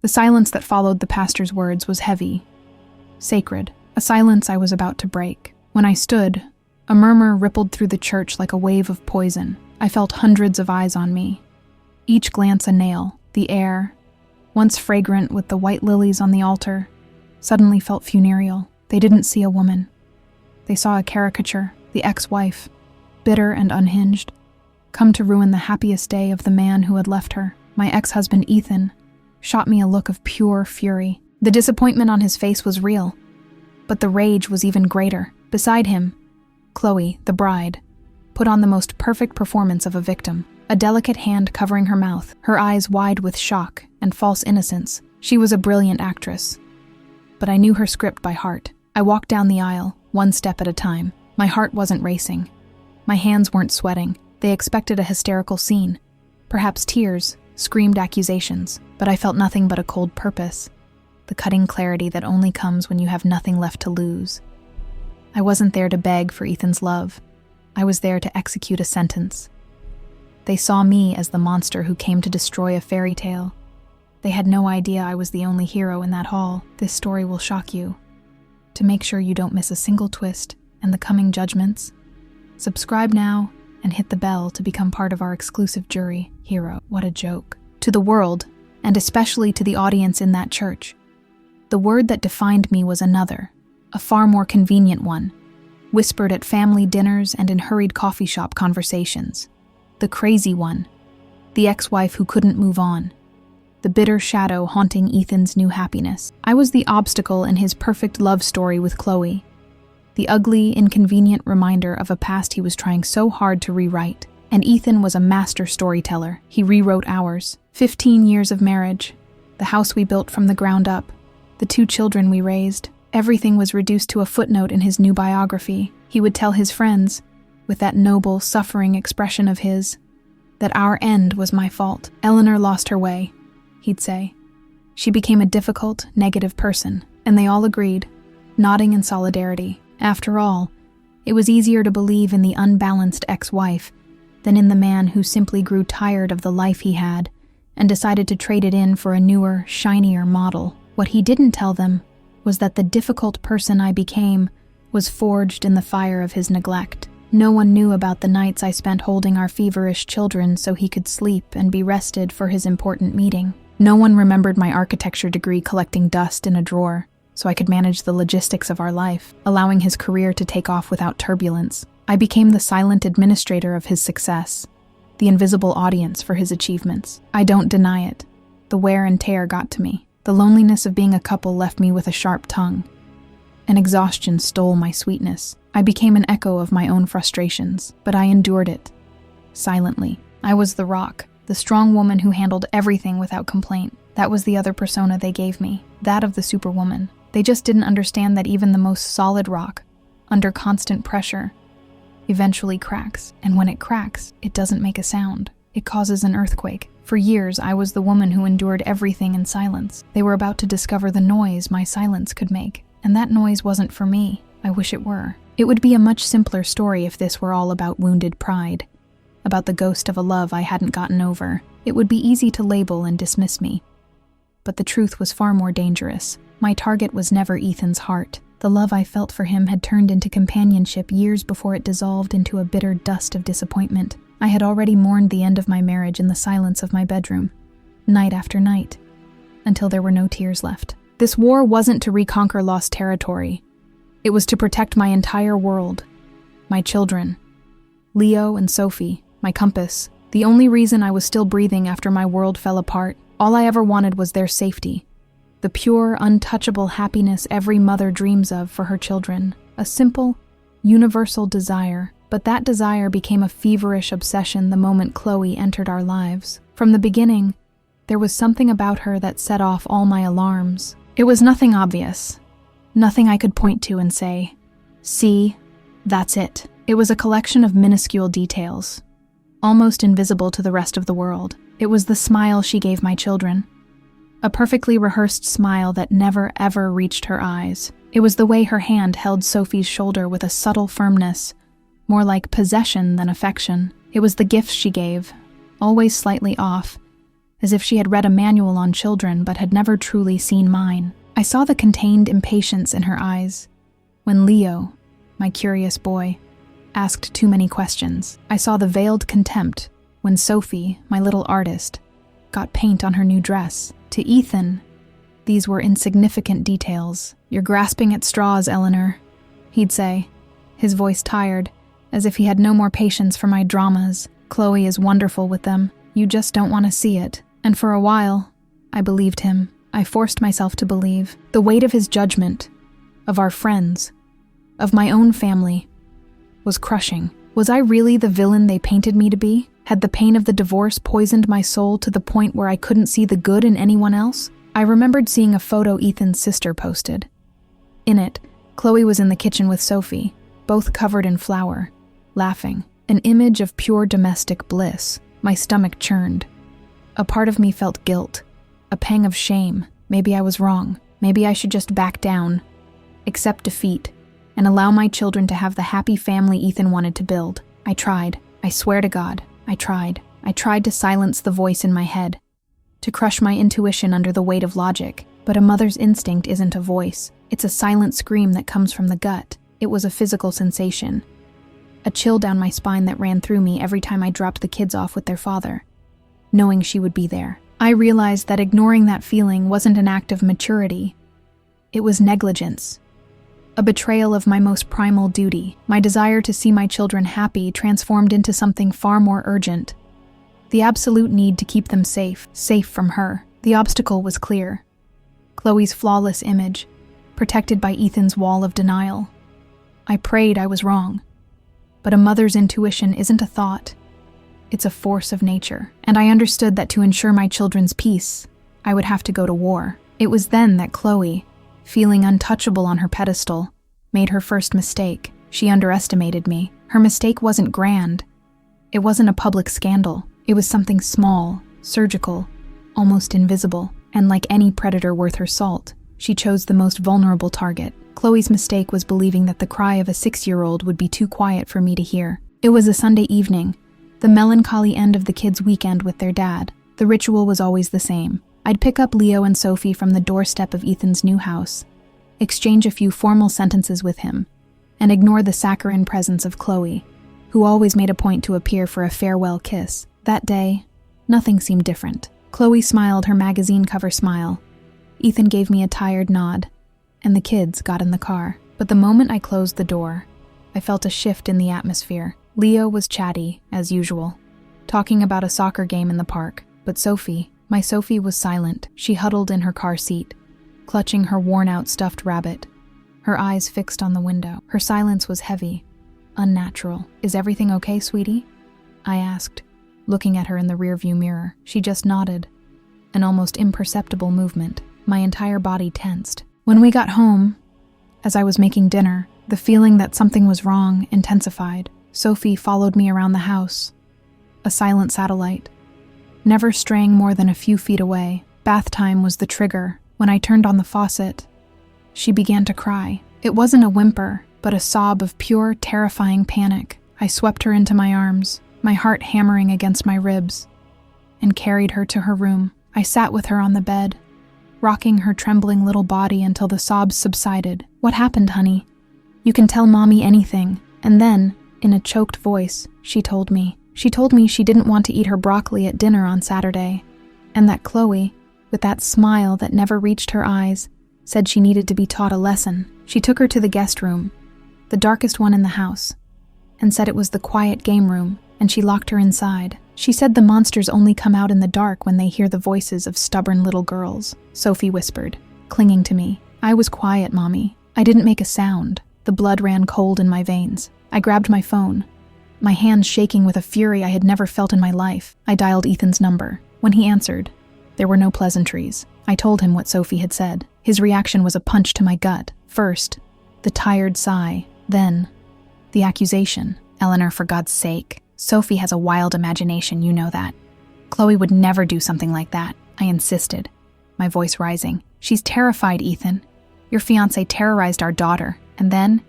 The silence that followed the pastor's words was heavy, sacred, a silence I was about to break. When I stood, a murmur rippled through the church like a wave of poison. I felt hundreds of eyes on me, each glance a nail. The air, once fragrant with the white lilies on the altar, suddenly felt funereal. They didn't see a woman. They saw a caricature, the ex-wife, bitter and unhinged, come to ruin the happiest day of the man who had left her. My ex-husband, Ethan, shot me a look of pure fury. The disappointment on his face was real, but the rage was even greater. Beside him, Chloe, the bride, put on the most perfect performance of a victim, a delicate hand covering her mouth, her eyes wide with shock and false innocence. She was a brilliant actress, but I knew her script by heart. I walked down the aisle, one step at a time. My heart wasn't racing. My hands weren't sweating. They expected a hysterical scene, perhaps tears, screamed accusations, but I felt nothing but a cold purpose, the cutting clarity that only comes when you have nothing left to lose. I wasn't there to beg for Ethan's love. I was there to execute a sentence. They saw me as the monster who came to destroy a fairy tale. They had no idea I was the only hero in that hall. This story will shock you. To make sure you don't miss a single twist and the coming judgments, subscribe now and hit the bell to become part of our exclusive jury. Hero, what a joke. To the world, and especially to the audience in that church, the word that defined me was another, a far more convenient one, whispered at family dinners and in hurried coffee shop conversations. The crazy one, the ex-wife who couldn't move on, the bitter shadow haunting Ethan's new happiness. I was the obstacle in his perfect love story with Chloe, the ugly, inconvenient reminder of a past he was trying so hard to rewrite. And Ethan was a master storyteller. He rewrote ours. 15 years of marriage, the house we built from the ground up, the 2 children we raised. Everything was reduced to a footnote in his new biography. He would tell his friends, with that noble, suffering expression of his, that our end was my fault. Eleanor lost her way, he'd say. She became a difficult, negative person, and they all agreed, nodding in solidarity. After all, it was easier to believe in the unbalanced ex-wife than in the man who simply grew tired of the life he had and decided to trade it in for a newer, shinier model. What he didn't tell them was that the difficult person I became was forged in the fire of his neglect. No one knew about the nights I spent holding our feverish children so he could sleep and be rested for his important meeting. No one remembered my architecture degree collecting dust in a drawer so I could manage the logistics of our life, allowing his career to take off without turbulence. I became the silent administrator of his success, the invisible audience for his achievements. I don't deny it. The wear and tear got to me. The loneliness of being a couple left me with a sharp tongue, and exhaustion stole my sweetness. I became an echo of my own frustrations, but I endured it, silently. I was the rock, the strong woman who handled everything without complaint. That was the other persona they gave me, that of the superwoman. They just didn't understand that even the most solid rock, under constant pressure, eventually cracks. And when it cracks, it doesn't make a sound. It causes an earthquake. For years, I was the woman who endured everything in silence. They were about to discover the noise my silence could make, and that noise wasn't for me. I wish it were. It would be a much simpler story if this were all about wounded pride, about the ghost of a love I hadn't gotten over. It would be easy to label and dismiss me. But the truth was far more dangerous. My target was never Ethan's heart. The love I felt for him had turned into companionship years before it dissolved into a bitter dust of disappointment. I had already mourned the end of my marriage in the silence of my bedroom, night after night, until there were no tears left. This war wasn't to reconquer lost territory. It was to protect my entire world, my children, Leo and Sophie, my compass, the only reason I was still breathing after my world fell apart. All I ever wanted was their safety, the pure, untouchable happiness every mother dreams of for her children, a simple, universal desire. But that desire became a feverish obsession the moment Chloe entered our lives. From the beginning, there was something about her that set off all my alarms. It was nothing obvious, nothing I could point to and say, "See, that's it." It was a collection of minuscule details, almost invisible to the rest of the world. It was the smile she gave my children, a perfectly rehearsed smile that never ever reached her eyes. It was the way her hand held Sophie's shoulder with a subtle firmness, more like possession than affection. It was the gifts she gave, always slightly off, as if she had read a manual on children but had never truly seen mine. I saw the contained impatience in her eyes when Leo, my curious boy, asked too many questions. I saw the veiled contempt when Sophie, my little artist, got paint on her new dress. To Ethan, these were insignificant details. "You're grasping at straws, Eleanor," he'd say, his voice tired, as if he had no more patience for my dramas. "Chloe is wonderful with them. You just don't want to see it." And for a while, I believed him. I forced myself to believe. The weight of his judgment, of our friends, of my own family, was crushing. Was I really the villain they painted me to be? Had the pain of the divorce poisoned my soul to the point where I couldn't see the good in anyone else? I remembered seeing a photo Ethan's sister posted. In it, Chloe was in the kitchen with Sophie, both covered in flour, laughing. An image of pure domestic bliss. My stomach churned. A part of me felt guilt, a pang of shame. Maybe I was wrong. Maybe I should just back down, accept defeat, and allow my children to have the happy family Ethan wanted to build. I tried. I swear to God, I tried. I tried to silence the voice in my head, to crush my intuition under the weight of logic. But a mother's instinct isn't a voice. It's a silent scream that comes from the gut. It was a physical sensation, a chill down my spine that ran through me every time I dropped the kids off with their father, knowing she would be there. I realized that ignoring that feeling wasn't an act of maturity. It was negligence. A betrayal of my most primal duty. My desire to see my children happy transformed into something far more urgent. The absolute need to keep them safe from her. The obstacle was clear. Chloe's flawless image, protected by Ethan's wall of denial. I prayed I was wrong. But a mother's intuition isn't a thought. It's a force of nature. And I understood that to ensure my children's peace, I would have to go to war. It was then that Chloe, feeling untouchable on her pedestal, made her first mistake. She underestimated me. Her mistake wasn't grand. It wasn't a public scandal. It was something small, surgical, almost invisible. And like any predator worth her salt, she chose the most vulnerable target. Chloe's mistake was believing that the cry of a 6-year-old would be too quiet for me to hear. It was a Sunday evening, the melancholy end of the kids' weekend with their dad. The ritual was always the same. I'd pick up Leo and Sophie from the doorstep of Ethan's new house, exchange a few formal sentences with him, and ignore the saccharine presence of Chloe, who always made a point to appear for a farewell kiss. That day, nothing seemed different. Chloe smiled her magazine cover smile. Ethan gave me a tired nod, and the kids got in the car. But the moment I closed the door, I felt a shift in the atmosphere. Leo was chatty, as usual, talking about a soccer game in the park. But Sophie, my Sophie, was silent. She huddled in her car seat, clutching her worn-out stuffed rabbit, her eyes fixed on the window. Her silence was heavy, unnatural. "Is everything okay, sweetie?" I asked, looking at her in the rearview mirror. She just nodded, an almost imperceptible movement. My entire body tensed. When we got home, as I was making dinner, the feeling that something was wrong intensified. Sophie followed me around the house, a silent satellite, never straying more than a few feet away. Bath time was the trigger. When I turned on the faucet, she began to cry. It wasn't a whimper, but a sob of pure, terrifying panic. I swept her into my arms, my heart hammering against my ribs, and carried her to her room. I sat with her on the bed, rocking her trembling little body until the sobs subsided. "What happened, honey? You can tell Mommy anything." And then, in a choked voice, she told me she didn't want to eat her broccoli at dinner on Saturday, and that Chloe, with that smile that never reached her eyes, said she needed to be taught a lesson. She took her to the guest room, the darkest one in the house, and said it was the quiet game room, and she locked her inside. She said the monsters only come out in the dark when they hear the voices of stubborn little girls, Sophie whispered, clinging to me. I was quiet, Mommy. I didn't make a sound. The blood ran cold in my veins. I grabbed my phone, my hands shaking with a fury I had never felt in my life. I dialed Ethan's number. When he answered, there were no pleasantries. I told him what Sophie had said. His reaction was a punch to my gut. First, the tired sigh. Then, the accusation. "Eleanor, for God's sake. Sophie has a wild imagination, you know that. Chloe would never do something like that," I insisted, my voice rising. "She's terrified, Ethan. Your fiancé terrorized our daughter." And then,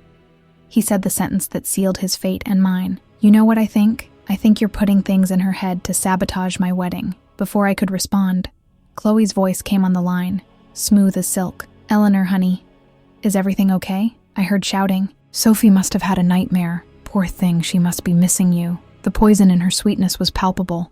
he said the sentence that sealed his fate and mine. "You know what I think? I think you're putting things in her head to sabotage my wedding. Before I could respond, Chloe's voice came on the line, smooth as silk. "Eleanor, honey, is everything okay?" I heard shouting. "Sophie must have had a nightmare. Poor thing, she must be missing you." The poison in her sweetness was palpable.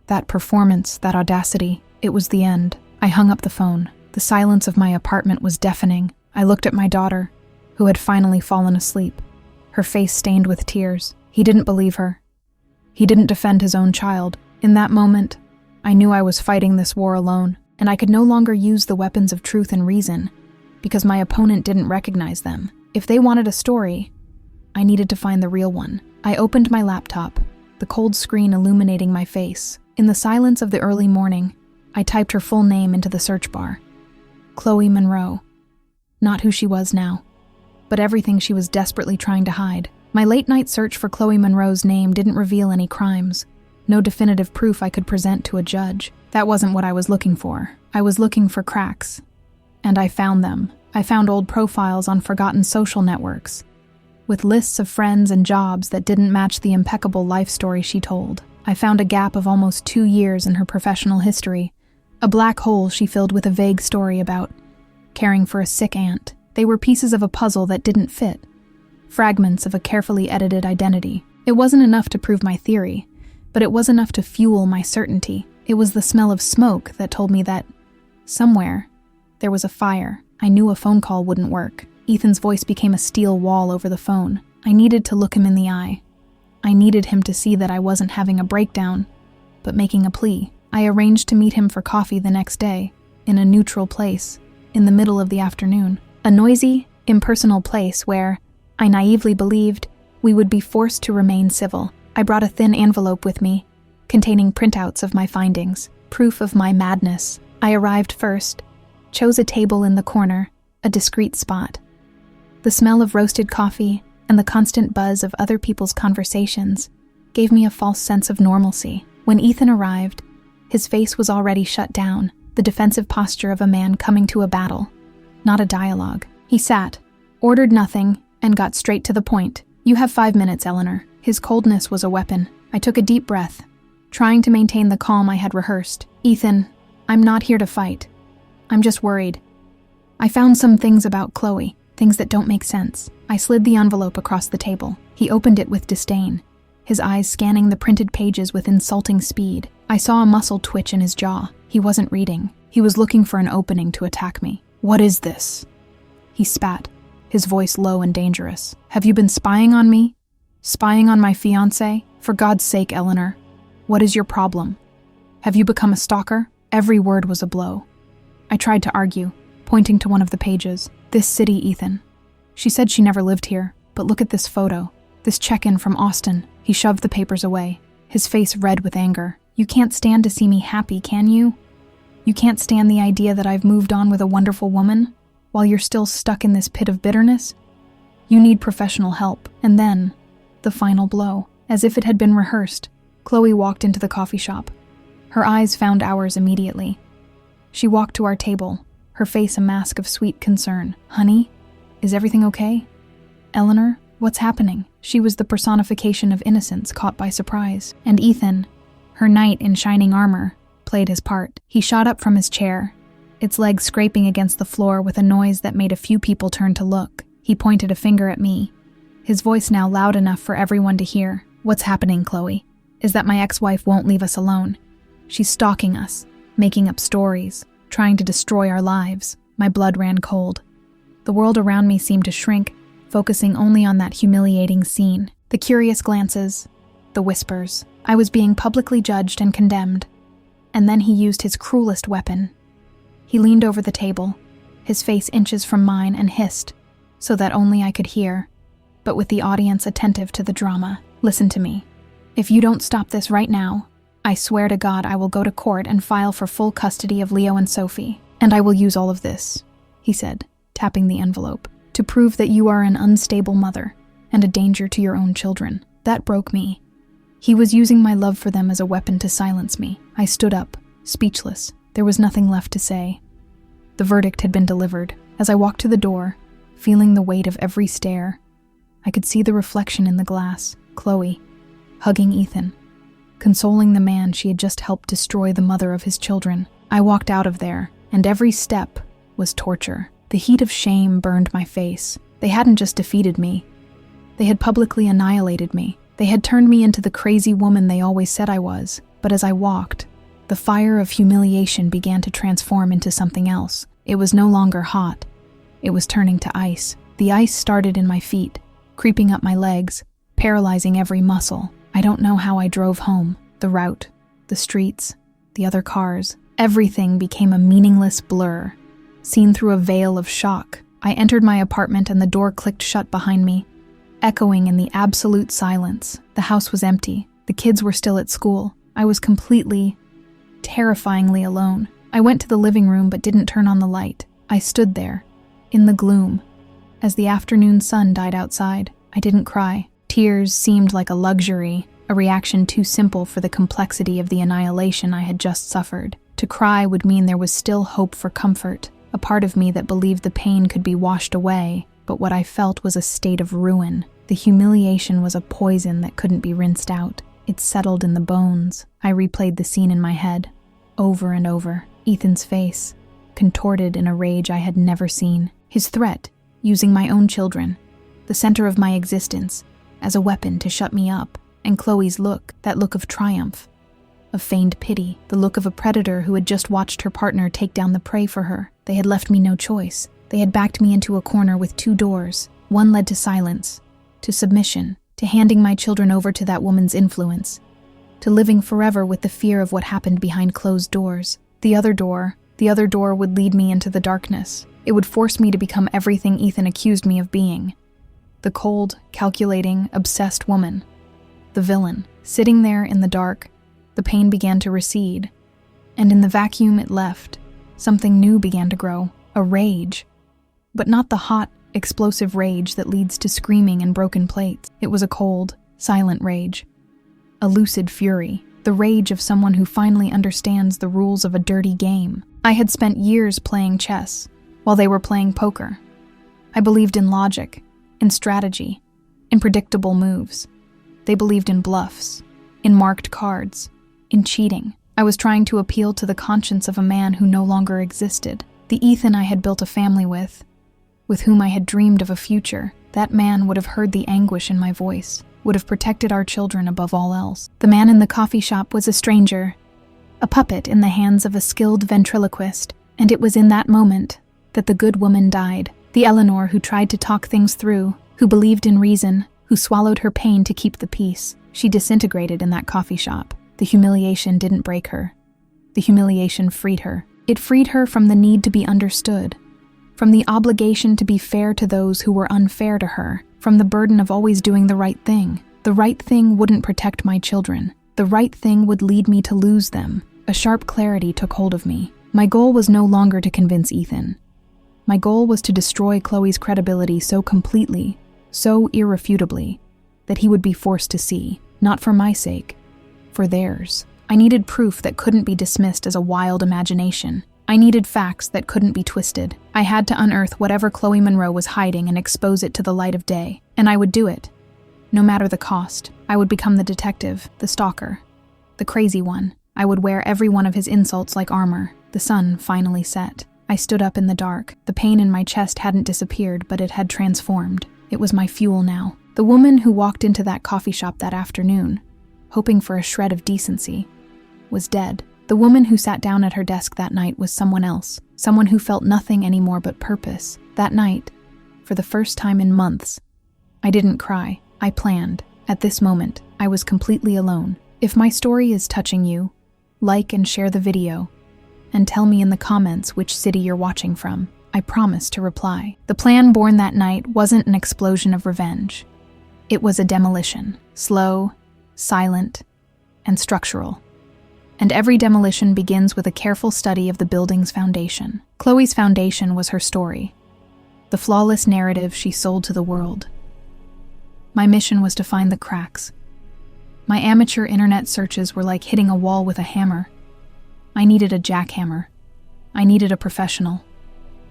That performance, that audacity, it was the end. I hung up the phone. The silence of my apartment was deafening. I looked at my daughter, who had finally fallen asleep, her face stained with tears. He didn't believe her. He didn't defend his own child. In that moment, I knew I was fighting this war alone, and I could no longer use the weapons of truth and reason, because my opponent didn't recognize them. If they wanted a story, I needed to find the real one. I opened my laptop, the cold screen illuminating my face. In the silence of the early morning, I typed her full name into the search bar. Chloe Monroe. Not who she was now, but everything she was desperately trying to hide. My late-night search for Chloe Monroe's name didn't reveal any crimes, no definitive proof I could present to a judge. That wasn't what I was looking for. I was looking for cracks. And I found them. I found old profiles on forgotten social networks, with lists of friends and jobs that didn't match the impeccable life story she told. I found a gap of almost 2 years in her professional history, a black hole she filled with a vague story about caring for a sick aunt. They were pieces of a puzzle that didn't fit, fragments of a carefully edited identity. It wasn't enough to prove my theory, but it was enough to fuel my certainty. It was the smell of smoke that told me that, somewhere, there was a fire. I knew a phone call wouldn't work. Ethan's voice became a steel wall over the phone. I needed to look him in the eye. I needed him to see that I wasn't having a breakdown, but making a plea. I arranged to meet him for coffee the next day, in a neutral place, in the middle of the afternoon. A noisy, impersonal place where, I naively believed, we would be forced to remain civil. I brought a thin envelope with me, containing printouts of my findings, proof of my madness. I arrived first, chose a table in the corner, a discreet spot. The smell of roasted coffee and the constant buzz of other people's conversations gave me a false sense of normalcy. When Ethan arrived, his face was already shut down, the defensive posture of a man coming to a battle, not a dialogue. He sat, ordered nothing, and got straight to the point. "You have 5 minutes, Eleanor." His coldness was a weapon. I took a deep breath, trying to maintain the calm I had rehearsed. "Ethan, I'm not here to fight. I'm just worried. I found some things about Chloe, things that don't make sense." I slid the envelope across the table. He opened it with disdain, his eyes scanning the printed pages with insulting speed. I saw a muscle twitch in his jaw. He wasn't reading. He was looking for an opening to attack me. "What is this?" He spat, his voice low and dangerous. "Have you been spying on me? Spying on my fiancé? For God's sake, Eleanor, what is your problem? Have you become a stalker?" Every word was a blow. I tried to argue, pointing to one of the pages. "This city, Ethan. She said she never lived here, but look at this photo. This check-in from Austin." He shoved the papers away, his face red with anger. "You can't stand to see me happy, can you? You can't stand the idea that I've moved on with a wonderful woman, while you're still stuck in this pit of bitterness? You need professional help." And then, the final blow. As if it had been rehearsed, Chloe walked into the coffee shop. Her eyes found ours immediately. She walked to our table, her face a mask of sweet concern. "Honey, is everything okay? Eleanor, what's happening?" She was the personification of innocence caught by surprise. And Ethan, her knight in shining armor, played his part. He shot up from his chair, its legs scraping against the floor with a noise that made a few people turn to look. He pointed a finger at me, his voice now loud enough for everyone to hear. "What's happening, Chloe, is that my ex-wife won't leave us alone. She's stalking us, making up stories, trying to destroy our lives." My blood ran cold. The world around me seemed to shrink, focusing only on that humiliating scene. The curious glances, the whispers. I was being publicly judged and condemned. And then he used his cruelest weapon. He leaned over the table, his face inches from mine, and hissed, so that only I could hear, but with the audience attentive to the drama. "Listen to me. If you don't stop this right now, I swear to God I will go to court and file for full custody of Leo and Sophie. And I will use all of this," he said, tapping the envelope, "to prove that you are an unstable mother and a danger to your own children." That broke me. He was using my love for them as a weapon to silence me. I stood up, speechless. There was nothing left to say. The verdict had been delivered. As I walked to the door, feeling the weight of every stare, I could see the reflection in the glass, Chloe, hugging Ethan, consoling the man she had just helped destroy the mother of his children. I walked out of there, and every step was torture. The heat of shame burned my face. They hadn't just defeated me. They had publicly annihilated me. They had turned me into the crazy woman they always said I was. But as I walked, the fire of humiliation began to transform into something else. It was no longer hot. It was turning to ice. The ice started in my feet, creeping up my legs, paralyzing every muscle. I don't know how I drove home. The route, the streets, the other cars, everything became a meaningless blur, seen through a veil of shock. I entered my apartment and the door clicked shut behind me, echoing in the absolute silence. The house was empty. The kids were still at school. I was completely, terrifyingly alone. I went to the living room but didn't turn on the light. I stood there, in the gloom, as the afternoon sun died outside. I didn't cry. Tears seemed like a luxury, a reaction too simple for the complexity of the annihilation I had just suffered. To cry would mean there was still hope for comfort, a part of me that believed the pain could be washed away, but what I felt was a state of ruin. The humiliation was a poison that couldn't be rinsed out. It settled in the bones. I replayed the scene in my head, over and over. Ethan's face, contorted in a rage I had never seen. His threat, using my own children, the center of my existence, as a weapon to shut me up. And Chloe's look, that look of triumph, of feigned pity, the look of a predator who had just watched her partner take down the prey for her. They had left me no choice. They had backed me into a corner with two doors. One led to silence, to submission, to handing my children over to that woman's influence, to living forever with the fear of what happened behind closed doors. The other door would lead me into the darkness. It would force me to become everything Ethan accused me of being. The cold, calculating, obsessed woman. The villain. Sitting there in the dark, the pain began to recede, and in the vacuum it left, something new began to grow, a rage. But not the hot, explosive rage that leads to screaming and broken plates. It was a cold, silent rage. A lucid fury, the rage of someone who finally understands the rules of a dirty game. I had spent years playing chess, while they were playing poker. I believed in logic, in strategy, in predictable moves. They believed in bluffs, in marked cards, in cheating. I was trying to appeal to the conscience of a man who no longer existed. The Ethan I had built a family with whom I had dreamed of a future. That man would have heard the anguish in my voice, would have protected our children above all else. The man in the coffee shop was a stranger, a puppet in the hands of a skilled ventriloquist, and it was in that moment that the good woman died. The Eleanor who tried to talk things through, who believed in reason, who swallowed her pain to keep the peace. She disintegrated in that coffee shop. The humiliation didn't break her. The humiliation freed her. It freed her from the need to be understood, from the obligation to be fair to those who were unfair to her, from the burden of always doing the right thing. The right thing wouldn't protect my children. The right thing would lead me to lose them. A sharp clarity took hold of me. My goal was no longer to convince Ethan. My goal was to destroy Chloe's credibility so completely, so irrefutably, that he would be forced to see, not for my sake, for theirs. I needed proof that couldn't be dismissed as a wild imagination. I needed facts that couldn't be twisted. I had to unearth whatever Chloe Monroe was hiding and expose it to the light of day. And I would do it. No matter the cost. I would become the detective, the stalker, the crazy one. I would wear every one of his insults like armor. The sun finally set. I stood up in the dark. The pain in my chest hadn't disappeared, but it had transformed. It was my fuel now. The woman who walked into that coffee shop that afternoon, hoping for a shred of decency, was dead. The woman who sat down at her desk that night was someone else, someone who felt nothing anymore but purpose. That night, for the first time in months, I didn't cry. I planned. At this moment, I was completely alone. If my story is touching you, like and share the video, and tell me in the comments which city you're watching from. I promise to reply. The plan born that night wasn't an explosion of revenge. It was a demolition, slow, silent, and structural. And every demolition begins with a careful study of the building's foundation. Chloe's foundation was her story, the flawless narrative she sold to the world. My mission was to find the cracks. My amateur internet searches were like hitting a wall with a hammer. I needed a jackhammer. I needed a professional.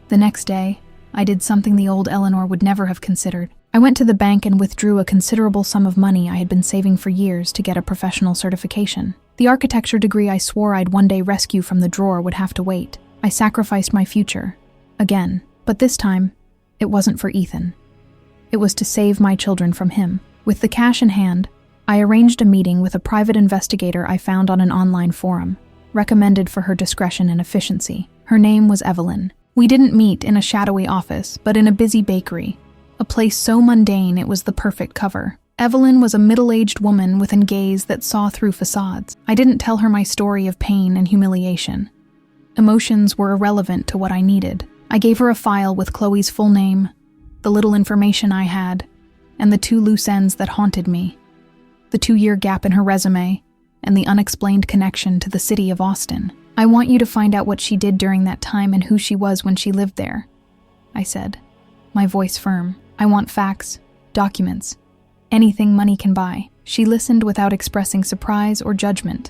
The next day, I did something the old Eleanor would never have considered. I went to the bank and withdrew a considerable sum of money I had been saving for years to get a professional certification. The architecture degree I swore I'd one day rescue from the drawer would have to wait. I sacrificed my future. Again. But this time, it wasn't for Ethan. It was to save my children from him. With the cash in hand, I arranged a meeting with a private investigator I found on an online forum, recommended for her discretion and efficiency. Her name was Evelyn. We didn't meet in a shadowy office, but in a busy bakery, a place so mundane it was the perfect cover. Evelyn was a middle-aged woman with a gaze that saw through facades. I didn't tell her my story of pain and humiliation. Emotions were irrelevant to what I needed. I gave her a file with Chloe's full name, the little information I had, and the 2 loose ends that haunted me. The 2-year gap in her resume, and the unexplained connection to the city of Austin. I want you to find out what she did during that time and who she was when she lived there, I said, my voice firm. I want facts, documents, anything money can buy. She listened without expressing surprise or judgment,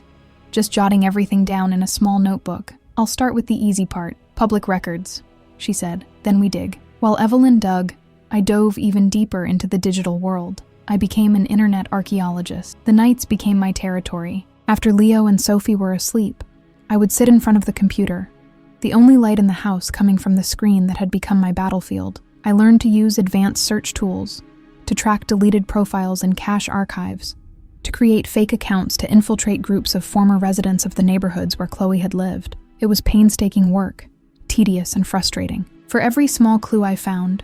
just jotting everything down in a small notebook. I'll start with the easy part, public records, she said. Then we dig. While Evelyn dug, I dove even deeper into the digital world. I became an internet archaeologist. The nights became my territory. After Leo and Sophie were asleep, I would sit in front of the computer, the only light in the house coming from the screen that had become my battlefield. I learned to use advanced search tools, to track deleted profiles and cache archives, to create fake accounts to infiltrate groups of former residents of the neighborhoods where Chloe had lived. It was painstaking work, tedious and frustrating. For every small clue I found,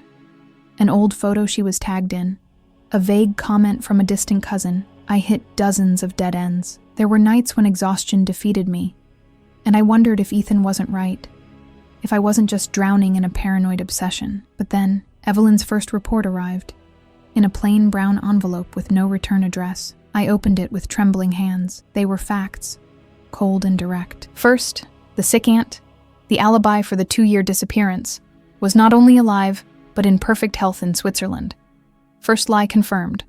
an old photo she was tagged in, a vague comment from a distant cousin, I hit dozens of dead ends. There were nights when exhaustion defeated me, and I wondered if Ethan wasn't right, if I wasn't just drowning in a paranoid obsession. But then, Evelyn's first report arrived, in a plain brown envelope with no return address. I opened it with trembling hands. They were facts, cold and direct. First, the sick aunt, the alibi for the 2-year disappearance, was not only alive, but in perfect health in Switzerland. First lie confirmed.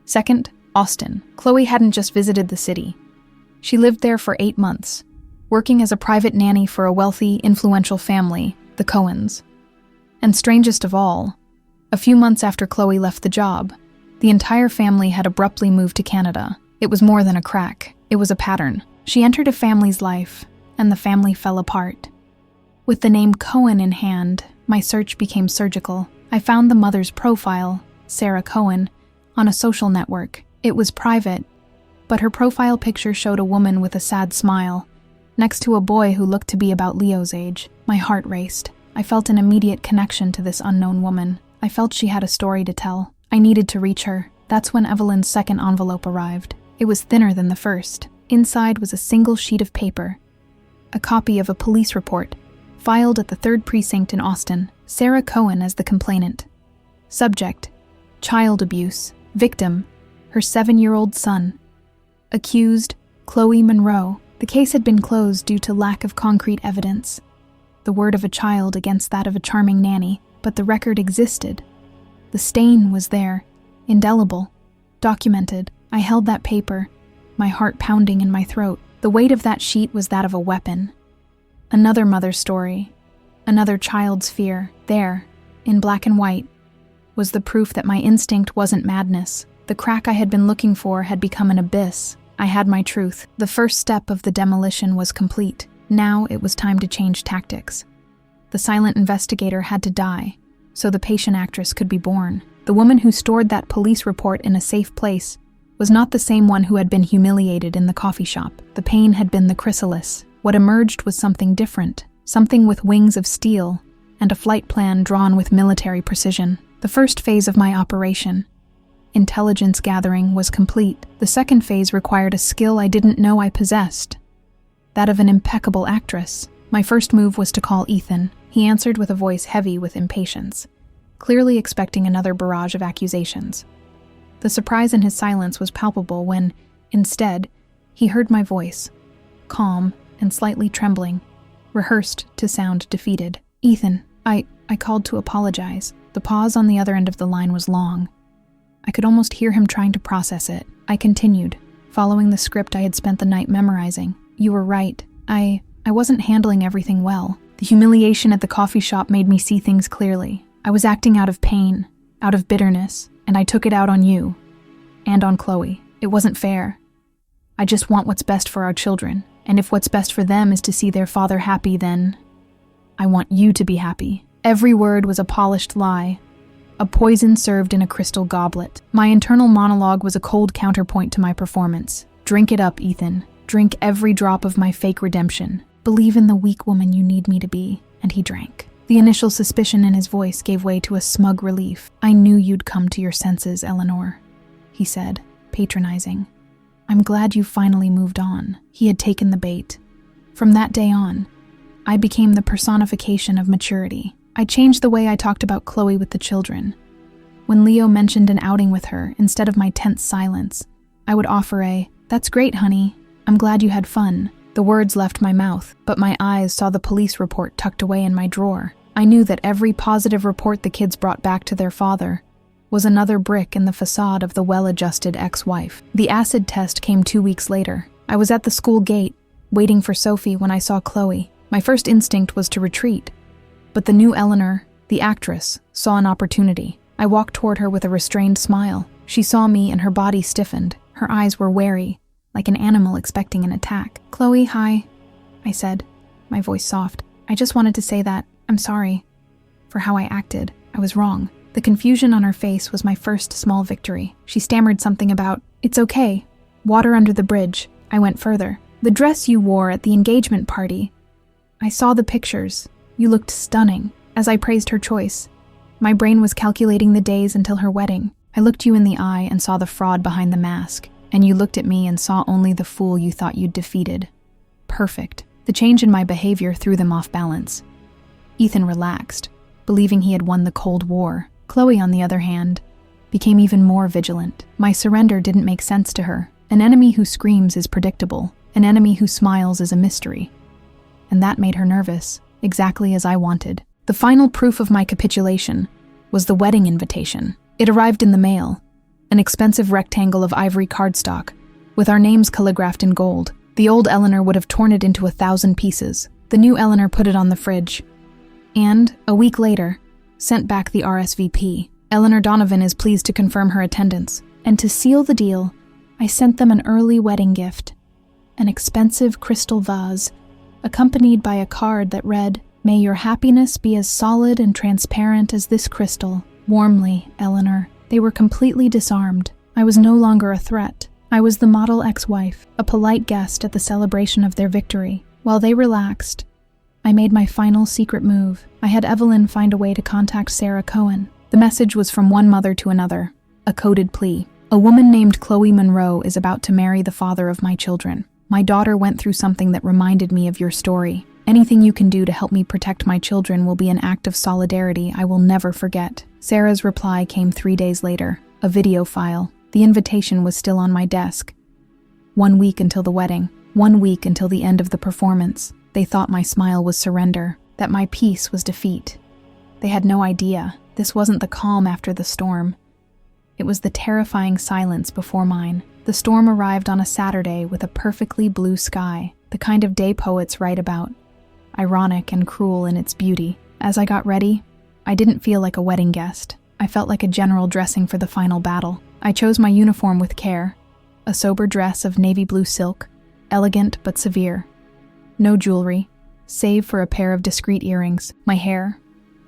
Second, Austin. Chloe hadn't just visited the city. She lived there for 8 months, working as a private nanny for a wealthy, influential family, the Cohens. And strangest of all, a few months after Chloe left the job, the entire family had abruptly moved to Canada. It was more than a crack. It was a pattern. She entered a family's life, and the family fell apart. With the name Cohen in hand, my search became surgical. I found the mother's profile, Sarah Cohen, on a social network. It was private, but her profile picture showed a woman with a sad smile, next to a boy who looked to be about Leo's age. My heart raced. I felt an immediate connection to this unknown woman. I felt she had a story to tell. I needed to reach her. That's when Evelyn's second envelope arrived. It was thinner than the first. Inside was a single sheet of paper, a copy of a police report, filed at the 3rd Precinct in Austin. Sarah Cohen as the complainant. Subject: child abuse. Victim: her 7-year-old son. Accused: Chloe Monroe. The case had been closed due to lack of concrete evidence. The word of a child against that of a charming nanny, but the record existed. The stain was there, indelible, documented. I held that paper, my heart pounding in my throat. The weight of that sheet was that of a weapon. Another mother's story, another child's fear. There, in black and white, was the proof that my instinct wasn't madness. The crack I had been looking for had become an abyss. I had my truth. The first step of the demolition was complete. Now it was time to change tactics. The silent investigator had to die, so the patient actress could be born. The woman who stored that police report in a safe place was not the same one who had been humiliated in the coffee shop. The pain had been the chrysalis. What emerged was something different, something with wings of steel and a flight plan drawn with military precision. The first phase of my operation, intelligence gathering, was complete. The second phase required a skill I didn't know I possessed, that of an impeccable actress. My first move was to call Ethan. He answered with a voice heavy with impatience, clearly expecting another barrage of accusations. The surprise in his silence was palpable when, instead, he heard my voice, calm and slightly trembling, rehearsed to sound defeated. Ethan, I called to apologize. The pause on the other end of the line was long. I could almost hear him trying to process it. I continued, following the script I had spent the night memorizing. You were right. I wasn't handling everything well. The humiliation at the coffee shop made me see things clearly. I was acting out of pain, out of bitterness, and I took it out on you. And on Chloe. It wasn't fair. I just want what's best for our children, and if what's best for them is to see their father happy, then I want you to be happy. Every word was a polished lie, a poison served in a crystal goblet. My internal monologue was a cold counterpoint to my performance. Drink it up, Ethan. Drink every drop of my fake redemption. Believe in the weak woman you need me to be. And he drank. The initial suspicion in his voice gave way to a smug relief. I knew you'd come to your senses, Eleanor, he said, patronizing. I'm glad you finally moved on. He had taken the bait. From that day on, I became the personification of maturity. I changed the way I talked about Chloe with the children. When Leo mentioned an outing with her, instead of my tense silence, I would offer a, "That's great, honey. I'm glad you had fun." The words left my mouth, but my eyes saw the police report tucked away in my drawer. I knew that every positive report the kids brought back to their father was another brick in the facade of the well-adjusted ex-wife. The acid test came 2 weeks later. I was at the school gate, waiting for Sophie when I saw Chloe. My first instinct was to retreat, but the new Eleanor, the actress, saw an opportunity. I walked toward her with a restrained smile. She saw me and her body stiffened. Her eyes were wary, like an animal expecting an attack. "Chloe, hi," I said, my voice soft. "I just wanted to say that I'm sorry for how I acted. I was wrong." The confusion on her face was my first small victory. She stammered something about, "It's okay. Water under the bridge." I went further. "The dress you wore at the engagement party. I saw the pictures. You looked stunning." As I praised her choice, my brain was calculating the days until her wedding. I looked you in the eye and saw the fraud behind the mask, and you looked at me and saw only the fool you thought you'd defeated. Perfect. The change in my behavior threw them off balance. Ethan relaxed, believing he had won the Cold War. Chloe, on the other hand, became even more vigilant. My surrender didn't make sense to her. An enemy who screams is predictable. An enemy who smiles is a mystery. And that made her nervous, exactly as I wanted. The final proof of my capitulation was the wedding invitation. It arrived in the mail, an expensive rectangle of ivory cardstock, with our names calligraphed in gold. The old Eleanor would have torn it into 1,000 pieces. The new Eleanor put it on the fridge, and, a week later, sent back the RSVP. Eleanor Donovan is pleased to confirm her attendance. And to seal the deal, I sent them an early wedding gift, an expensive crystal vase, accompanied by a card that read, "May your happiness be as solid and transparent as this crystal. Warmly, Eleanor." They were completely disarmed. I was no longer a threat. I was the model ex-wife, a polite guest at the celebration of their victory. While they relaxed, I made my final secret move. I had Evelyn find a way to contact Sarah Cohen. The message was from one mother to another, a coded plea. "A woman named Chloe Monroe is about to marry the father of my children. My daughter went through something that reminded me of your story. Anything you can do to help me protect my children will be an act of solidarity I will never forget." Sarah's reply came 3 days later, a video file. The invitation was still on my desk. 1 week until the wedding. 1 week until the end of the performance. They thought my smile was surrender, that my peace was defeat. They had no idea. This wasn't the calm after the storm. It was the terrifying silence before mine. The storm arrived on a Saturday with a perfectly blue sky, the kind of day poets write about, ironic and cruel in its beauty. As I got ready, I didn't feel like a wedding guest. I felt like a general dressing for the final battle. I chose my uniform with care, a sober dress of navy blue silk, elegant but severe. No jewelry, save for a pair of discreet earrings. My hair,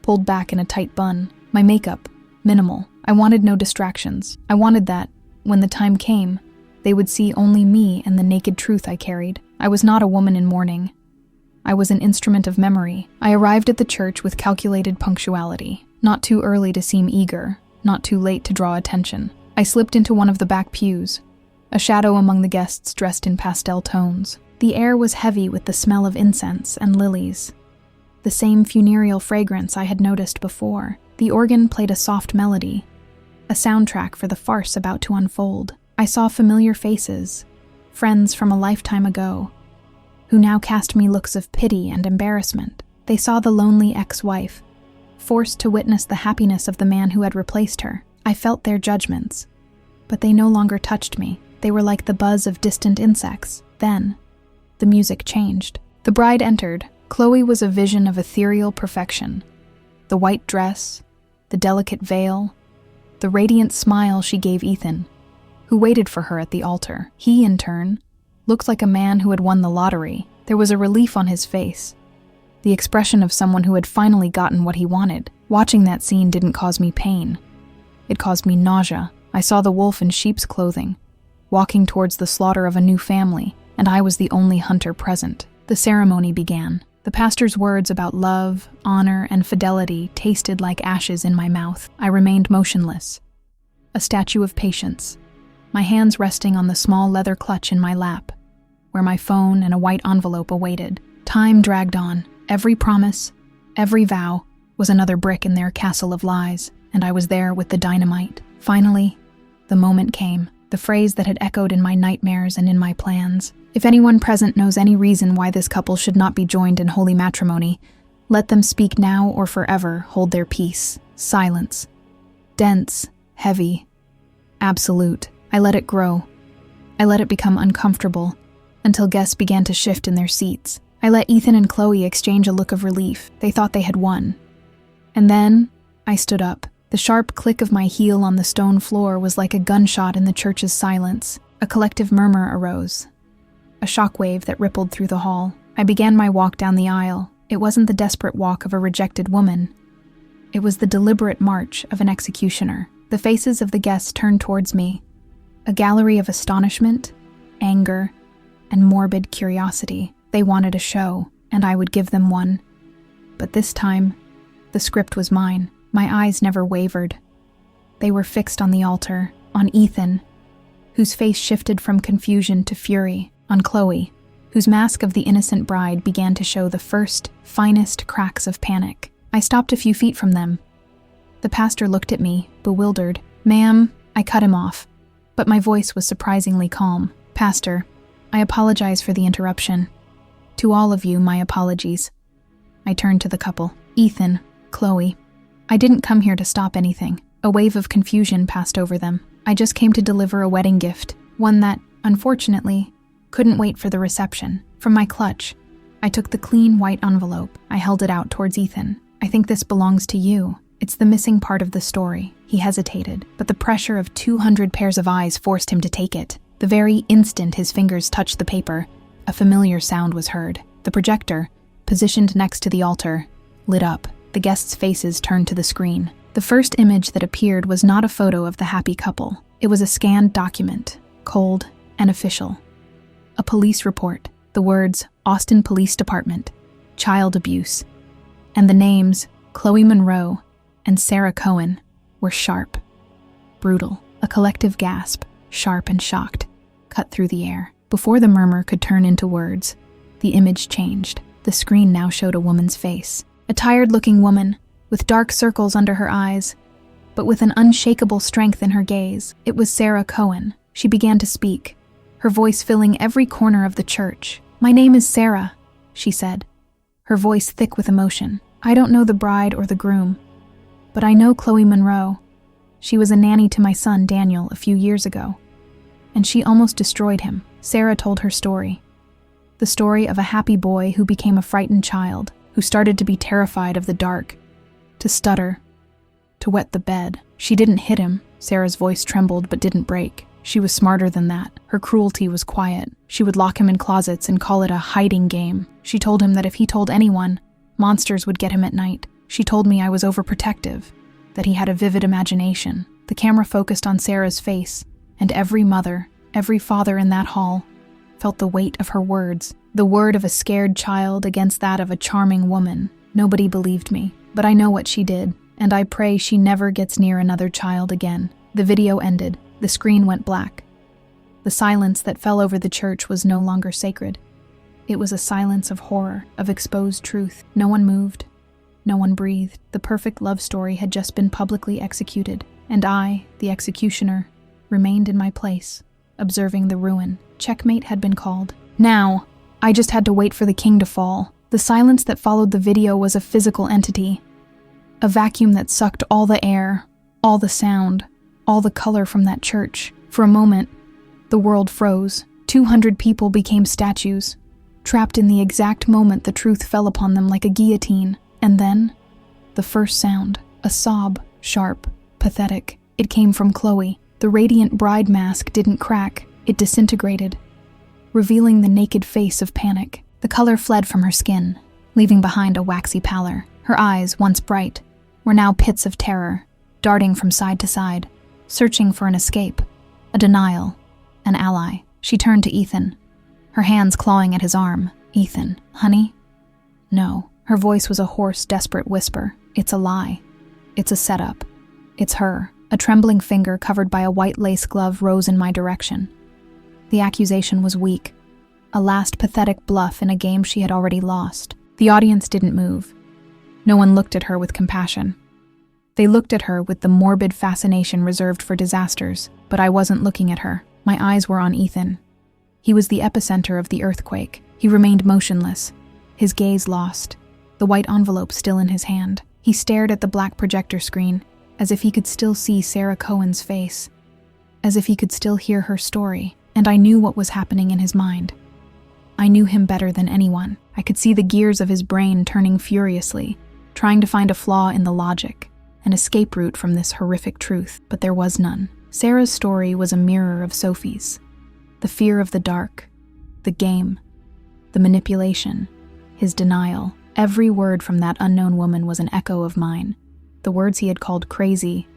pulled back in a tight bun. My makeup, minimal. I wanted no distractions. I wanted that, when the time came, they would see only me and the naked truth I carried. I was not a woman in mourning. I was an instrument of memory. I arrived at the church with calculated punctuality. Not too early to seem eager, not too late to draw attention. I slipped into one of the back pews, a shadow among the guests dressed in pastel tones. The air was heavy with the smell of incense and lilies, the same funereal fragrance I had noticed before. The organ played a soft melody, a soundtrack for the farce about to unfold. I saw familiar faces, friends from a lifetime ago, who now cast me looks of pity and embarrassment. They saw the lonely ex-wife, forced to witness the happiness of the man who had replaced her. I felt their judgments, but they no longer touched me. They were like the buzz of distant insects. Then, the music changed. The bride entered. Chloe was a vision of ethereal perfection. The white dress, the delicate veil, the radiant smile she gave Ethan, who waited for her at the altar. He, in turn, looked like a man who had won the lottery. There was a relief on his face, the expression of someone who had finally gotten what he wanted. Watching that scene didn't cause me pain. It caused me nausea. I saw the wolf in sheep's clothing, walking towards the slaughter of a new family, and I was the only hunter present. The ceremony began. The pastor's words about love, honor, and fidelity tasted like ashes in my mouth. I remained motionless, a statue of patience, my hands resting on the small leather clutch in my lap, where my phone and a white envelope awaited. Time dragged on. Every promise, every vow, was another brick in their castle of lies, and I was there with the dynamite. Finally, the moment came, the phrase that had echoed in my nightmares and in my plans. If anyone present knows any reason why this couple should not be joined in holy matrimony, let them speak now or forever hold their peace. Silence. Dense, heavy, absolute. I let it grow. I let it become uncomfortable, until guests began to shift in their seats. I let Ethan and Chloe exchange a look of relief. They thought they had won. And then, I stood up. The sharp click of my heel on the stone floor was like a gunshot in the church's silence. A collective murmur arose, a shockwave that rippled through the hall. I began my walk down the aisle. It wasn't the desperate walk of a rejected woman. It was the deliberate march of an executioner. The faces of the guests turned towards me, a gallery of astonishment, anger, and morbid curiosity. They wanted a show, and I would give them one. But this time, the script was mine. My eyes never wavered. They were fixed on the altar, on Ethan, whose face shifted from confusion to fury, on Chloe, whose mask of the innocent bride began to show the first, finest cracks of panic. I stopped a few feet from them. The pastor looked at me, bewildered. "Ma'am," I cut him off, but my voice was surprisingly calm. "Pastor, I apologize for the interruption. To all of you, my apologies." I turned to the couple. "Ethan, Chloe, I didn't come here to stop anything." A wave of confusion passed over them. "I just came to deliver a wedding gift, one that, unfortunately, couldn't wait for the reception." From my clutch, I took the clean white envelope. I held it out towards Ethan. "I think this belongs to you. It's the missing part of the story." He hesitated, but the pressure of 200 pairs of eyes forced him to take it. The very instant his fingers touched the paper, a familiar sound was heard. The projector, positioned next to the altar, lit up. The guests' faces turned to the screen. The first image that appeared was not a photo of the happy couple. It was a scanned document, cold and official. A police report, the words Austin Police Department, child abuse, and the names Chloe Monroe and Sarah Cohen were sharp, brutal. A collective gasp, sharp and shocked, cut through the air. Before the murmur could turn into words, the image changed. The screen now showed a woman's face. A tired-looking woman, with dark circles under her eyes, but with an unshakable strength in her gaze. It was Sarah Cohen. She began to speak, her voice filling every corner of the church. "My name is Sarah," she said, her voice thick with emotion. "I don't know the bride or the groom, but I know Chloe Monroe. She was a nanny to my son Daniel a few years ago, and she almost destroyed him." Sarah told her story. The story of a happy boy who became a frightened child, who started to be terrified of the dark, to stutter, to wet the bed. "She didn't hit him." Sarah's voice trembled but didn't break. "She was smarter than that. Her cruelty was quiet. She would lock him in closets and call it a hiding game. She told him that if he told anyone, monsters would get him at night. She told me I was overprotective, that he had a vivid imagination." The camera focused on Sarah's face, and every mother, every father in that hall felt the weight of her words, the word of a scared child against that of a charming woman. Nobody believed me, but I know what she did, and I pray she never gets near another child again. The video ended. The screen went black. The silence that fell over the church was no longer sacred. It was a silence of horror, of exposed truth. No one moved. No one breathed. The perfect love story had just been publicly executed, and I, the executioner, remained in my place, observing the ruin. Checkmate had been called. Now, I just had to wait for the king to fall. The silence that followed the video was a physical entity, a vacuum that sucked all the air, all the sound, all the color from that church. For a moment, the world froze. 200 people became statues, trapped in the exact moment the truth fell upon them like a guillotine. And then, the first sound, a sob, sharp, pathetic. It came from Chloe. The radiant bride mask didn't crack, it disintegrated, revealing the naked face of panic. The color fled from her skin, leaving behind a waxy pallor. Her eyes, once bright, were now pits of terror, darting from side to side, searching for an escape, a denial, an ally. She turned to Ethan, her hands clawing at his arm. "Ethan, honey?" "No." Her voice was a hoarse, desperate whisper. "It's a lie. It's a setup. It's her." A trembling finger covered by a white lace glove rose in my direction. The accusation was weak, a last pathetic bluff in a game she had already lost. The audience didn't move. No one looked at her with compassion. They looked at her with the morbid fascination reserved for disasters, but I wasn't looking at her. My eyes were on Ethan. He was the epicenter of the earthquake. He remained motionless, his gaze lost, the white envelope still in his hand. He stared at the black projector screen, as if he could still see Sarah Cohen's face, as if he could still hear her story, and I knew what was happening in his mind. I knew him better than anyone. I could see the gears of his brain turning furiously, trying to find a flaw in the logic, an escape route from this horrific truth, but there was none. Sarah's story was a mirror of Sophie's. The fear of the dark, the game, the manipulation, his denial. Every word from that unknown woman was an echo of mine. The words he had called crazy,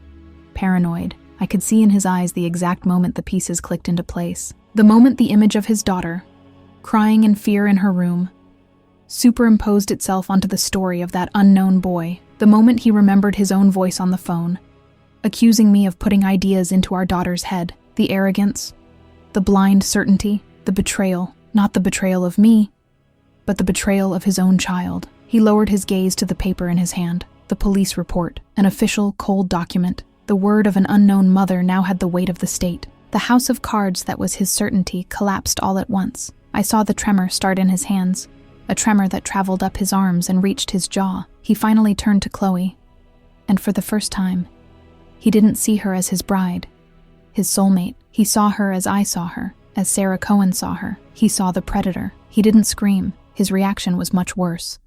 paranoid. I could see in his eyes the exact moment the pieces clicked into place. The moment the image of his daughter, crying in fear in her room, superimposed itself onto the story of that unknown boy. The moment he remembered his own voice on the phone, accusing me of putting ideas into our daughter's head. The arrogance, the blind certainty, the betrayal. Not the betrayal of me, but the betrayal of his own child. He lowered his gaze to the paper in his hand. The police report, an official, cold document. The word of an unknown mother now had the weight of the state. The house of cards that was his certainty collapsed all at once. I saw the tremor start in his hands, a tremor that traveled up his arms and reached his jaw. He finally turned to Chloe, and for the first time, he didn't see her as his bride, his soulmate. He saw her as I saw her, as Sarah Cohen saw her. He saw the predator. He didn't scream. His reaction was much worse.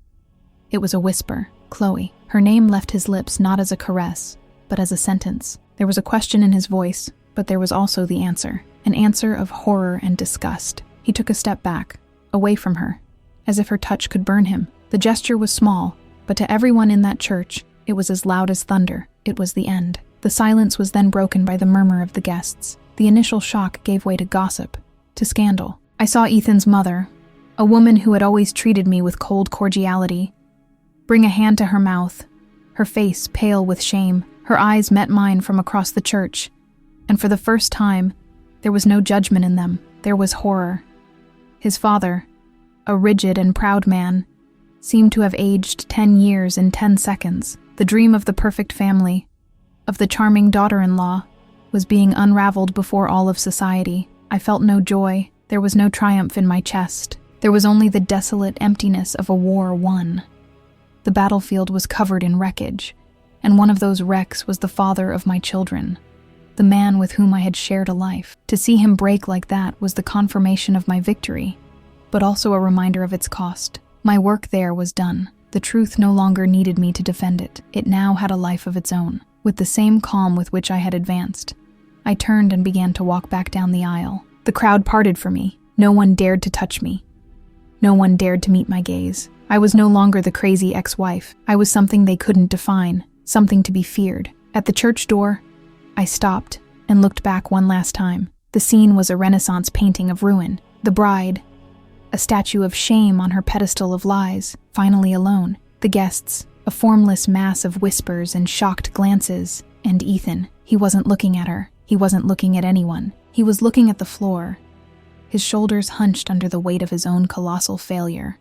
It was a whisper. "Chloe." Her name left his lips not as a caress, but as a sentence. There was a question in his voice, but there was also the answer, an answer of horror and disgust. He took a step back, away from her, as if her touch could burn him. The gesture was small, but to everyone in that church, it was as loud as thunder. It was the end. The silence was then broken by the murmur of the guests. The initial shock gave way to gossip, to scandal. I saw Ethan's mother, a woman who had always treated me with cold cordiality, bring a hand to her mouth, her face pale with shame. Her eyes met mine from across the church, and for the first time, there was no judgment in them. There was horror. His father, a rigid and proud man, seemed to have aged 10 years in 10 seconds. The dream of the perfect family, of the charming daughter-in-law, was being unraveled before all of society. I felt no joy. There was no triumph in my chest. There was only the desolate emptiness of a war won. The battlefield was covered in wreckage, and one of those wrecks was the father of my children, the man with whom I had shared a life. To see him break like that was the confirmation of my victory, but also a reminder of its cost. My work there was done. The truth no longer needed me to defend it. It now had a life of its own. With the same calm with which I had advanced, I turned and began to walk back down the aisle. The crowd parted for me. No one dared to touch me. No one dared to meet my gaze. I was no longer the crazy ex-wife. I was something they couldn't define, something to be feared. At the church door, I stopped and looked back one last time. The scene was a Renaissance painting of ruin. The bride, a statue of shame on her pedestal of lies, finally alone. The guests, a formless mass of whispers and shocked glances. And Ethan, he wasn't looking at her. He wasn't looking at anyone. He was looking at the floor, his shoulders hunched under the weight of his own colossal failure,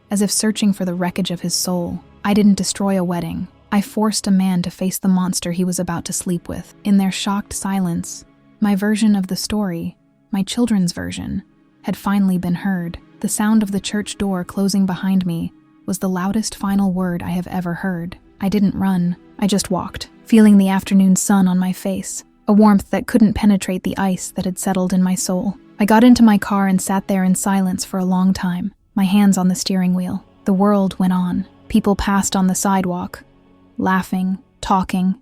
as if searching for the wreckage of his soul. I didn't destroy a wedding. I forced a man to face the monster he was about to sleep with. In their shocked silence, my version of the story, my children's version, had finally been heard. The sound of the church door closing behind me was the loudest final word I have ever heard. I didn't run. I just walked, feeling the afternoon sun on my face, a warmth that couldn't penetrate the ice that had settled in my soul. I got into my car and sat there in silence for a long time, my hands on the steering wheel. The world went on. People passed on the sidewalk, laughing, talking,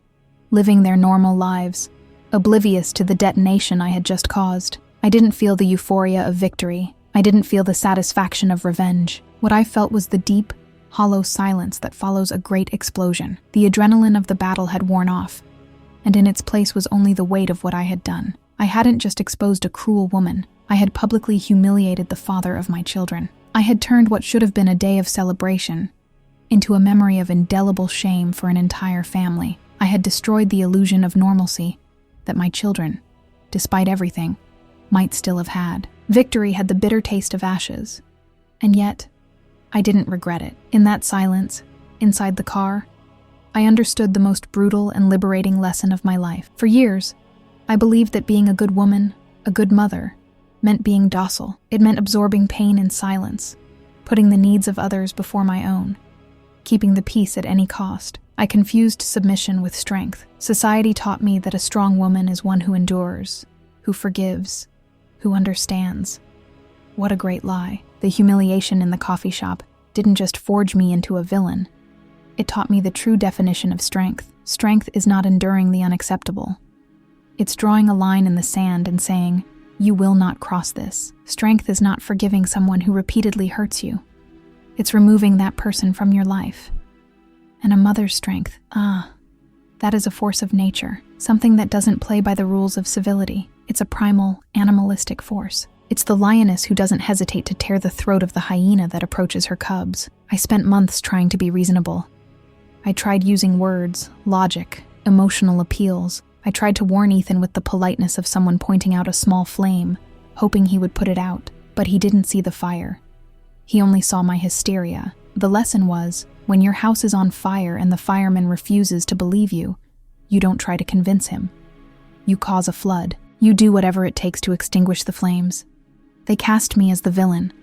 living their normal lives. oblivious to the detonation I had just caused. I didn't feel the euphoria of victory. I didn't feel the satisfaction of revenge. What I felt was the deep, hollow silence that follows a great explosion. The adrenaline of the battle had worn off, and in its place was only the weight of what I had done. I hadn't just exposed a cruel woman. I had publicly humiliated the father of my children. I had turned what should have been a day of celebration into a memory of indelible shame for an entire family. I had destroyed the illusion of normalcy that my children, despite everything, might still have had. Victory had the bitter taste of ashes, and yet, I didn't regret it. In that silence, inside the car, I understood the most brutal and liberating lesson of my life. For years, I believed that being a good woman, a good mother, meant being docile. It meant absorbing pain in silence, putting the needs of others before my own, keeping the peace at any cost. I confused submission with strength. Society taught me that a strong woman is one who endures, who forgives, who understands. What a great lie. The humiliation in the coffee shop didn't just forge me into a villain. It taught me the true definition of strength. Strength is not enduring the unacceptable. It's drawing a line in the sand and saying, "You will not cross this." Strength is not forgiving someone who repeatedly hurts you. It's removing that person from your life. And a mother's strength, that is a force of nature, something that doesn't play by the rules of civility. It's a primal, animalistic force. It's the lioness who doesn't hesitate to tear the throat of the hyena that approaches her cubs. I spent months trying to be reasonable. I tried using words, logic, emotional appeals. I tried to warn Ethan with the politeness of someone pointing out a small flame, hoping he would put it out, but he didn't see the fire. He only saw my hysteria. The lesson was, when your house is on fire and the fireman refuses to believe you, you don't try to convince him. You cause a flood. You do whatever it takes to extinguish the flames. They cast me as the villain.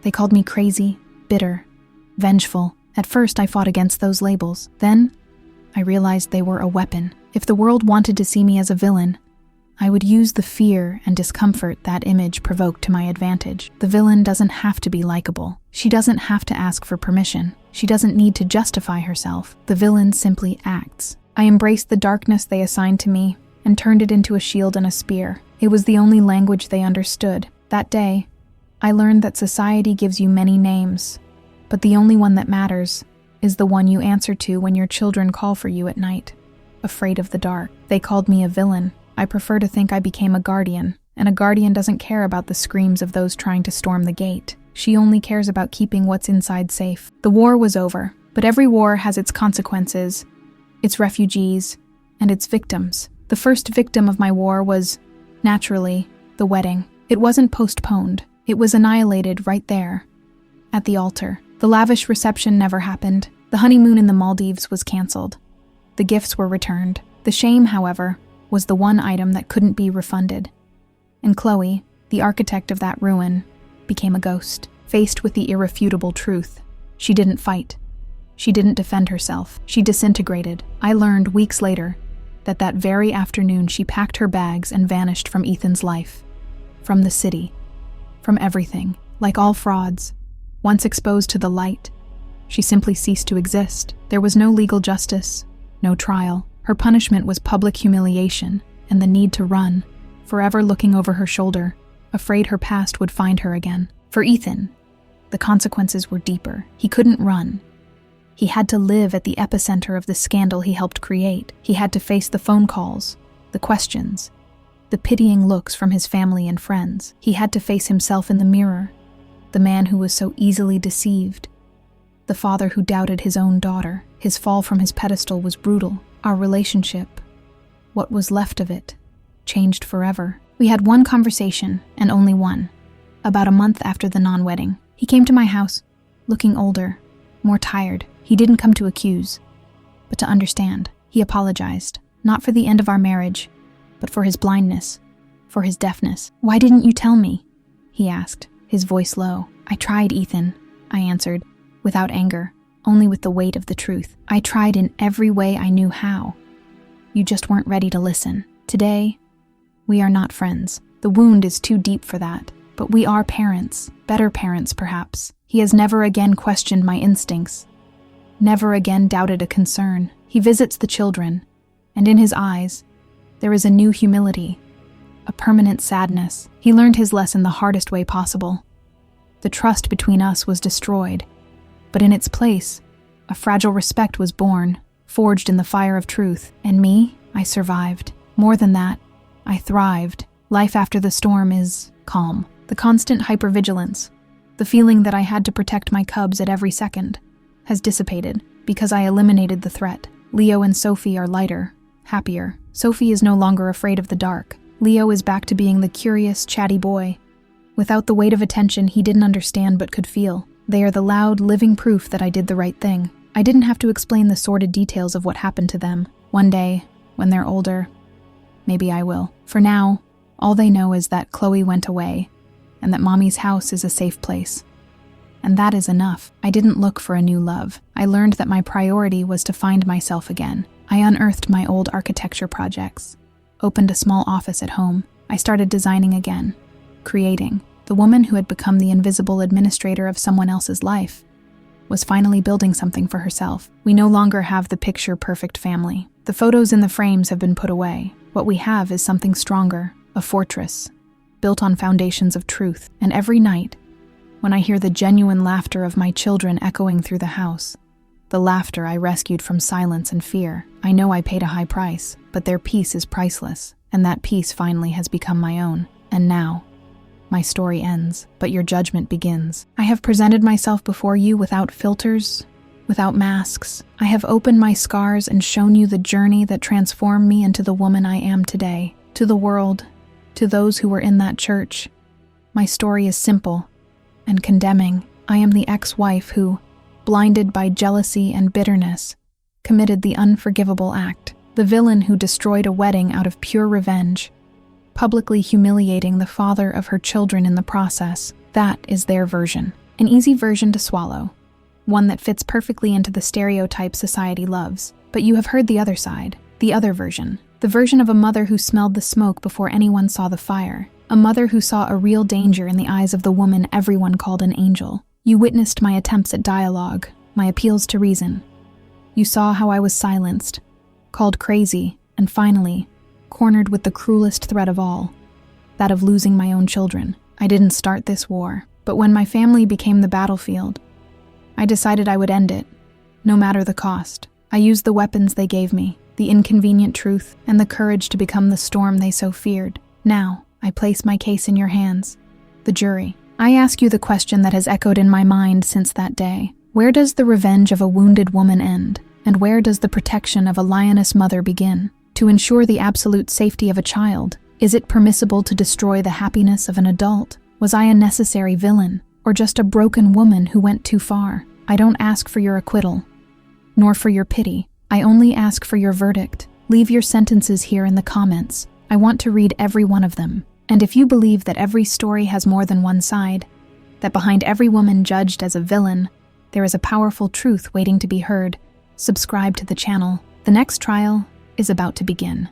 They called me crazy, bitter, vengeful. At first, I fought against those labels. Then, I realized they were a weapon. If the world wanted to see me as a villain, I would use the fear and discomfort that image provoked to my advantage. The villain doesn't have to be likable. She doesn't have to ask for permission. She doesn't need to justify herself. The villain simply acts. I embraced the darkness they assigned to me and turned it into a shield and a spear. It was the only language they understood. That day, I learned that society gives you many names, but the only one that matters is the one you answer to when your children call for you at night, afraid of the dark. They called me a villain. I prefer to think I became a guardian, and a guardian doesn't care about the screams of those trying to storm the gate. She only cares about keeping what's inside safe. The war was over, but every war has its consequences, its refugees, and its victims. The first victim of my war was, naturally, the wedding. It wasn't postponed. It was annihilated right there, at the altar. The lavish reception never happened. The honeymoon in the Maldives was canceled. The gifts were returned. The shame, however, was the one item that couldn't be refunded. And Chloe, the architect of that ruin, became a ghost. Faced with the irrefutable truth, she didn't fight. She didn't defend herself. She disintegrated. I learned weeks later that very afternoon she packed her bags and vanished from Ethan's life. From the city. From everything. Like all frauds, once exposed to the light, she simply ceased to exist. There was no legal justice, no trial. Her punishment was public humiliation and the need to run, forever looking over her shoulder, afraid her past would find her again. For Ethan, the consequences were deeper. He couldn't run. He had to live at the epicenter of the scandal he helped create. He had to face the phone calls, the questions, the pitying looks from his family and friends. He had to face himself in the mirror, the man who was so easily deceived, the father who doubted his own daughter. His fall from his pedestal was brutal. Our relationship, what was left of it, changed forever. We had one conversation, and only one, about a month after the non-wedding. He came to my house, looking older, more tired. He didn't come to accuse, but to understand. He apologized, not for the end of our marriage, but for his blindness, for his deafness. "Why didn't you tell me?" he asked, his voice low. "I tried, Ethan," I answered, without anger, only with the weight of the truth. "I tried in every way I knew how. You just weren't ready to listen. Today, we are not friends. The wound is too deep for that, but we are parents, better parents perhaps." He has never again questioned my instincts, never again doubted a concern. He visits the children, and in his eyes, there is a new humility, a permanent sadness. He learned his lesson the hardest way possible. The trust between us was destroyed, but in its place, a fragile respect was born, forged in the fire of truth. And me, I survived. More than that, I thrived. Life after the storm is calm. The constant hypervigilance, the feeling that I had to protect my cubs at every second, has dissipated because I eliminated the threat. Leo and Sophie are lighter, happier. Sophie is no longer afraid of the dark. Leo is back to being the curious, chatty boy. Without the weight of attention he didn't understand but could feel. They are the loud, living proof that I did the right thing. I didn't have to explain the sordid details of what happened to them. One day, when they're older, maybe I will. For now, all they know is that Chloe went away, and that Mommy's house is a safe place. And that is enough. I didn't look for a new love. I learned that my priority was to find myself again. I unearthed my old architecture projects, opened a small office at home. I started designing again, creating. The woman who had become the invisible administrator of someone else's life was finally building something for herself. We no longer have the picture-perfect family. The photos in the frames have been put away. What we have is something stronger, a fortress, built on foundations of truth. And every night, when I hear the genuine laughter of my children echoing through the house, the laughter I rescued from silence and fear, I know I paid a high price, but their peace is priceless, and that peace finally has become my own. And now, my story ends, but your judgment begins. I have presented myself before you without filters, without masks. I have opened my scars and shown you the journey that transformed me into the woman I am today. To the world, to those who were in that church, my story is simple and condemning. I am the ex-wife who, blinded by jealousy and bitterness, committed the unforgivable act. The villain who destroyed a wedding out of pure revenge, publicly humiliating the father of her children in the process. That is their version. An easy version to swallow, one that fits perfectly into the stereotype society loves. But you have heard the other side, the other version. The version of a mother who smelled the smoke before anyone saw the fire. A mother who saw a real danger in the eyes of the woman everyone called an angel. You witnessed my attempts at dialogue, my appeals to reason. You saw how I was silenced, called crazy, and finally, cornered with the cruelest threat of all, that of losing my own children. I didn't start this war, but when my family became the battlefield, I decided I would end it, no matter the cost. I used the weapons they gave me, the inconvenient truth, and the courage to become the storm they so feared. Now, I place my case in your hands, the jury. I ask you the question that has echoed in my mind since that day. Where does the revenge of a wounded woman end? And where does the protection of a lioness mother begin? To ensure the absolute safety of a child, is it permissible to destroy the happiness of an adult? Was I a necessary villain, or just a broken woman who went too far? I don't ask for your acquittal, nor for your pity. I only ask for your verdict. Leave your sentences here in the comments. I want to read every one of them. And if you believe that every story has more than one side, that behind every woman judged as a villain, there is a powerful truth waiting to be heard, subscribe to the channel. The next trial is about to begin.